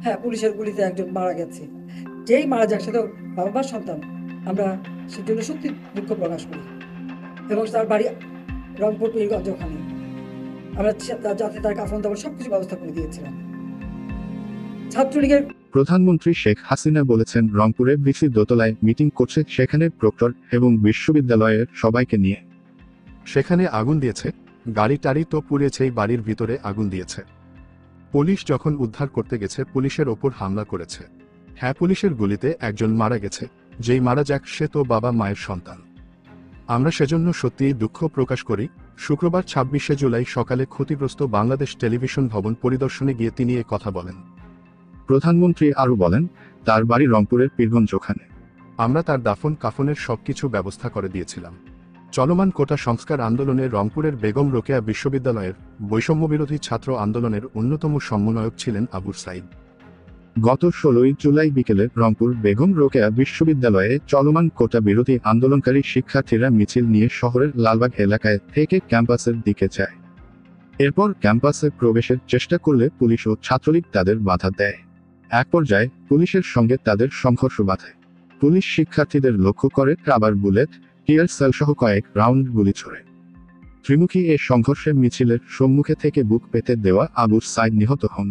হ্যাঁ, পুলিশের গুলিতে একজন মারা গেছে। যেই মারা যাক, সে তো বাবা মার সন্তান। আমরা সেজন্য সত্যি দুঃখ প্রকাশ করি। এবং তার বাড়ি রংপুর পীরগঞ্জ, ওখানে আমরা যাতে তার কাফন দাফন সবকিছু ব্যবস্থা করে দিয়েছিলাম। ছাত্রলীগের প্রধানমন্ত্রী শেখ হাসিনা বলেছেন, রংপুরে বিসি দোতলায় মিটিং করছে, সেখানে প্রক্টর এবং বিশ্ববিদ্যালয়ের সবাইকে নিয়ে। সেখানে আগুন দিয়েছে, গাড়ি টাড়ি তো পুড়েছেই, বাড়ির ভিতরে আগুন দিয়েছে। পুলিশ যখন উদ্ধার করতে গেছে, পুলিশের ওপর হামলা করেছে। হ্যাঁ, পুলিশের গুলিতে একজন মারা গেছে। যেই মারা যাক, সে তো বাবা মায়ের সন্তান। আমরা সেজন্য সত্যিই দুঃখ প্রকাশ করি। শুক্রবার 26শে জুলাই সকালে ক্ষতিগ্রস্ত বাংলাদেশ টেলিভিশন ভবন পরিদর্শনে গিয়ে তিনি এ কথা বলেন। প্রধানমন্ত্রী আরও বলেন, তার বাড়ি রংপুরের পীরগঞ্জ, ওখানে আমরা তার দাফন কাফনের সবকিছু ব্যবস্থা করে দিয়েছিলাম। চলমান কোটা সংস্কার আন্দোলনে রংপুরের বেগম রোকেয়া বিশ্ববিদ্যালয়ের বৈষম্যবিরোধী ছাত্র আন্দোলনের অন্যতম সমন্বয়ক ছিলেন আবু সাইদ। গত 16ই জুলাই বিকেলে রংপুর বেগম রোকেয়া বিশ্ববিদ্যালয়ে চলমান কোটা বিরোধী আন্দোলনকারী শিক্ষার্থীরা মিছিল নিয়ে শহরের লালবাগ এলাকায় থেকে ক্যাম্পাসের দিকে যায়। এরপর ক্যাম্পাসে প্রবেশের চেষ্টা করলে পুলিশ ও ছাত্রলীগ তাদের বাধা দেয়। এক পর্যায়ে পুলিশের সঙ্গে তাদের সংঘর্ষ বাধে। পুলিশ শিক্ষার্থীদের লক্ষ্য করে রাবার বুলেট, টিয়ার সেল সহ কয়েক রাউন্ড গুলি ছোড়ে। ত্রিমুখী এ সংঘর্ষে মিছিলের সম্মুখে থেকে বুক পেতে দেওয়া আবু সাইদ নিহত হন।